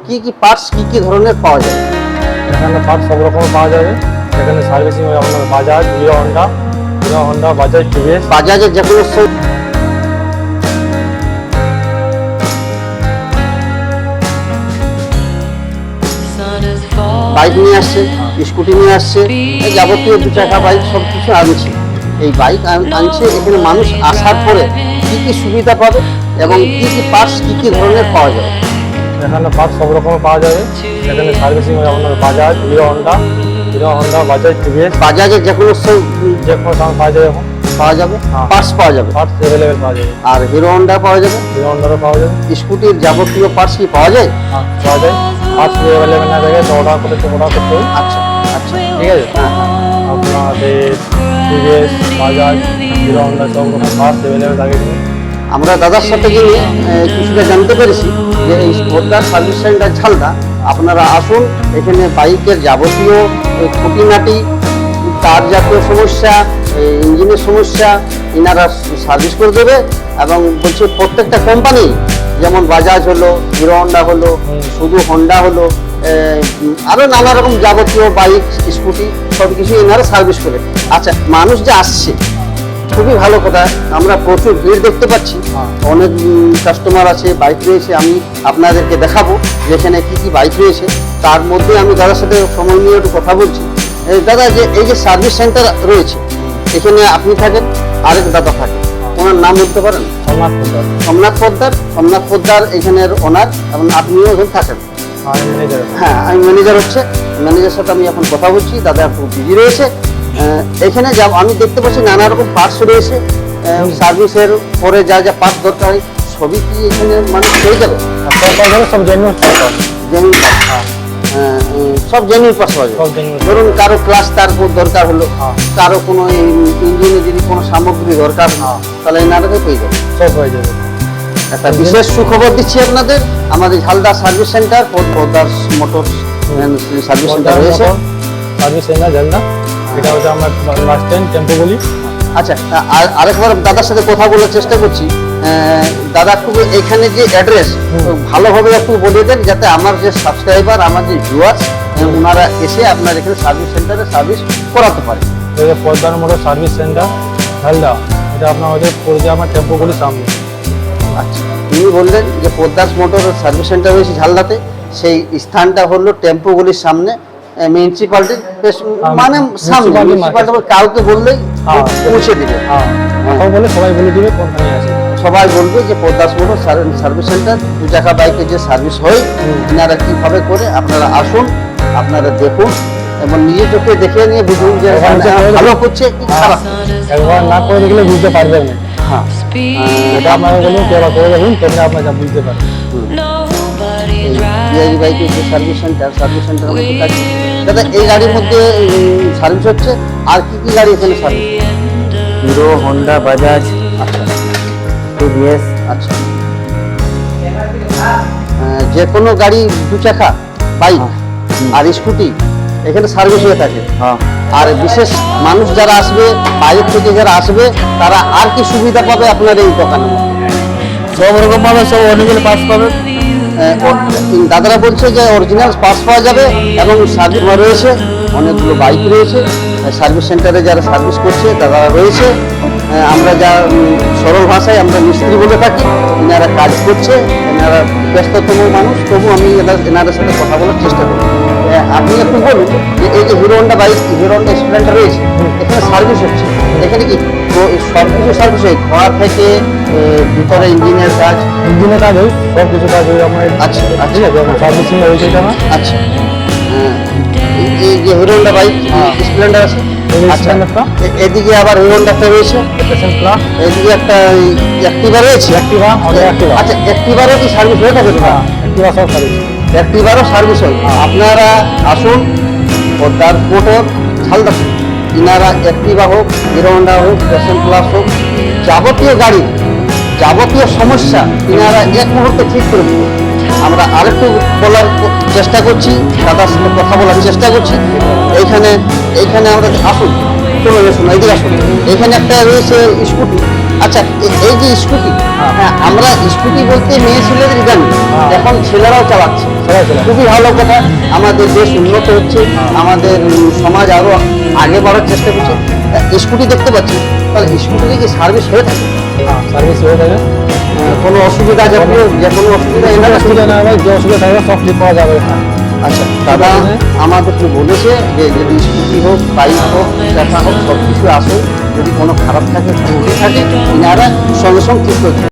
কি কি পার্টস কি ধরনের পাওয়া যায়? এখানে পার্টস সব রকম পাওয়া যাবে। এখানে সার্ভিসিং আপনার বাজাজ, হিরো হন্ডা, বাজাজ, টিভিএস। বাজাজের যে কোনো বাইক নিয়ে আসছে, স্কুটি নিয়ে আসছে, এই যাবতীয় 2 চাকা বাইক সব কিছু আনছে। এই বাইক আনছে, এখানে মানুষ আসার পরে কি কি সুবিধা পাবে এবং কি কি পার্টস কি ধরনের পাওয়া যাবে? এখানে পার্টস সব রকম পাওয়া যাবে। এখানে সার্ভিসিং আপনার বাজাজ, হিরো হন্ডা, বাজাজ, টিভিএস। বাজাজের যে কোনো সামান পাওয়া যাবে। এখন পাওয়া যাবে, পার্টস পাওয়া যাবে, পার্টস অ্যাভেলেবেল পাওয়া যাবে। আর হিরো হন্ডা পাওয়া যাবে, হিরো হন্ডারও পাওয়া যাবে। স্কুটির যাবতীয় পার্টস কি পাওয়া যায়? হ্যাঁ, পাওয়া যায়। পার্টস অ্যাভেলেবেল না থাকে তো অর্ডার করতে হবে। আচ্ছা আচ্ছা, ঠিক আছে। আপনাদের টিভিএস, বাজাজ, হিরো হন্ডা সব রকম পার্টস অ্যাভেলেবেল থাকে। আমরা দাদার সাথে গিয়ে কিছুটা জানতে পেরেছি যে এই পোদ্দার সার্ভিস সেন্টার ঝালদা, আপনারা আসুন, এখানে বাইকের যাবতীয় খুঁটিনাটি, তার জাতীয় সমস্যা, ইঞ্জিনের সমস্যা ইনারা সার্ভিস করে দেবে। এবং বলছে প্রত্যেকটা কোম্পানি, যেমন বাজাজ হলো, হিরো হন্ডা হলো, শুধু হন্ডা হলো, আরও নানা রকম যাবতীয় বাইক, স্কুটি সব কিছু এনারা সার্ভিস করে। আচ্ছা, মানুষ যে আসছে খুবই ভালো কথা, আমরা প্রচুর ভিড় দেখতে পাচ্ছি, অনেক কাস্টমার আছে, বাইক রয়েছে। আমি আপনাদেরকে দেখাবো যেখানে কি কি বাইক রয়েছে। তার মধ্যে আমি দাদার সাথে সময় নিয়ে একটু কথা বলছি। দাদা, যে এই যে সার্ভিস সেন্টার রয়েছে, এখানে আপনি থাকেন, আরেক দাদা থাকে, ওনার নাম বলতে পারেন? সোমনাথ পোদ্দার এখানের ওনার, এবং আপনিও এখানে থাকেন। হ্যাঁ, আমি ম্যানেজার ম্যানেজারের সাথে আমি এখন কথা বলছি। দাদা একটু বিজি রয়েছে। এখানে যা আমি দেখতে পাচ্ছি নানা রকম পার্টস রয়েছে। সার্ভিসের পরে যা যা পার্টস দরকার হয় সবই কি এখানে মানুষ পেয়ে যাবে? সব জেনুইন সব জেনুইন পার্টস পাওয়া যাবে। ধরুন কারো ক্লাস তার দরকার হলো, কারো কোনো ইঞ্জিনে যদি কোনো সামগ্রী দরকার, তাহলে এনারাকে পেয়ে যাবে, সব হয়ে যাবে। একটা বিশেষ সুখবর দিচ্ছি আপনাদের, আমাদের Jhalda service centre, Poddar motors service centre রয়েছে। সার্ভিস সেন্টার ঝালদা, এটা হচ্ছে আমার বাস স্ট্যান্ড, টেম্পো বলি। আচ্ছা, আরেকবার দাদার সাথে কথা বলার চেষ্টা করছি। দাদা, একটু এখানে যে অ্যাড্রেস ভালোভাবে একটু বলে দেন, যাতে আমার যে সাবস্ক্রাইবার, আমার যে ভিউয়ার্স, ওনারা এসে আপনার এখানে সার্ভিস সেন্টারে সার্ভিস করাতে পারে। এটা Poddar motor service centre Jhalda, এটা আপনার হচ্ছে পড়ছে আমার টেম্পো বলির সামনে। আচ্ছা, তিনি বললেন যে পোদ্দার মোটর সার্ভিস সেন্টার রয়েছে ঝালদাতে, সেই স্থানটা হলো টেম্পো গলির সামনে, মিউনিসিপালিটির মানে সামনে। মিউনিসিপালিটি কাউকে বললেই পৌঁছে দিবে, বলে সবাই বলে দিবে কোনখানে আছে। সবাই বলবে যে পোদ্দার মোটর সার্ভিস সেন্টার, 2 চাকা বাইকের যে সার্ভিস হয় এনারা কিভাবে করে। আপনারা আসুন, আপনারা দেখুন এবং নিজের চোখে দেখে নিয়ে বুঝুন যে ভালো করছে কি খারাপ। একবার না করে দেখলে বুঝতে পারবেন না। হ্যাঁ, এটা আপনাকে বলুন, কেউ করে দেখুন, তোমরা আপনারা বুঝতে পারবেন। বিআই বাইকের যে সার্ভিস সেন্টার মধ্যে কাজ। দাদা, এই গাড়ির মধ্যে সার্ভিস হচ্ছে, আর কি কি গাড়ি এখানে service? Hero Honda, Bajaj, TVS. আচ্ছা, যে কোনো গাড়ি 2 চাকা বাইক আর স্কুটি এখানে সার্ভিস হয়ে থাকে। আর বিশেষ মানুষ যারা আসবে, বাইরে থেকে যারা আসবে, তারা আর কি সুবিধা পাবে আপনার এই দোকানে? সব রকম পাবে, সব অরিজিনাল পার্টস পাবে। দাদারা বলছে যে অরিজিনাল পার্টস পাওয়া যাবে এবং সার্ভিস রয়েছে, অনেকগুলো বাইক রয়েছে। সার্ভিস সেন্টারে যারা সার্ভিস করছে দাদারা রয়েছে। আমরা যা সরল ভাষায় আমরা মিস্ত্রি বলে থাকি। এনারা কাজ করছে, এনারা ব্যস্ততম মানুষ, তবু আমি এনাদের সাথে কথা বলার চেষ্টা করি। আপনি একটু বলুন যে এই যে hero Honda bike, hero Honda Splendor রয়েছে, এখানে সার্ভিস হচ্ছে, এখানে কি সব কিছু সার্ভিস হয়? ঘোড়া থেকে ভিতরে ইঞ্জিনের কাজ হয়, সব কিছু কাজ হয় আমার। আচ্ছা আচ্ছা, সার্ভিসিং হয়েছে আমার। আচ্ছা, এই যে হিরো হন্ডা বাইক স্প্লেন্ডার আছে, এদিকে আবার হিরো হন্ডা একটা রয়েছে, এদিকে একটা অ্যাক্টিভা রয়েছে। আচ্ছা, অ্যাক্টিভারও কি সার্ভিস হয়ে থাকে? অ্যাক্টিভা সব সার্ভিস, অ্যাক্টিভারও সার্ভিস হয়। আপনারা আসুন, পোদ্দার মোটর ঝালদা, ইনারা অ্যাক্টিভা হোক, হিরো হন্ডা হোক, প্যাশন প্লাস হোক, যাবতীয় গাড়ি, যাবতীয় সমস্যা ইনারা এক মুহূর্তে ঠিক করে দেবে। আমরা আরেকটু বলার চেষ্টা করছি, দাদার সাথে কথা বলার চেষ্টা করছি। এইখানে আমরা আসুন, চলে আসুন, এদিকে আসুন। এখানে একটা রয়েছে স্কুটি। আচ্ছা, এই যে স্কুটি হ্যাঁ, আমরা স্কুটি বলতে মেয়ে ছেলেদের জানি, হ্যাঁ। এখন ছেলেরাও চালাচ্ছে। সবাই চলে খুবই ভালো কথা, আমাদের দেশ উন্নত হচ্ছে, আমাদের সমাজ আরো আগে বাড়ার চেষ্টা করছে। স্কুটি দেখতে পাচ্ছি, তাহলে স্কুটিতে কি সার্ভিস হয়ে থাকে? সার্ভিস হয়ে থাকে। কোনো অসুবিধা জাতীয় যে কোনো অসুবিধা এনারা অসুবিধা না হয়, যে অসুবিধা থাকবে সব ঠিক করা যাবে এখানে। আচ্ছা, দাদা আমাদেরকে বলেছে যে যদি স্কুটি হোক, বাইক হোক, দেখা হোক, সব কিছু আসুন, যদি কোনো খারাপ থাকে, ত্রুটি থাকে, এনারা সঙ্গে সঙ্গে ঠিক করে দেবে।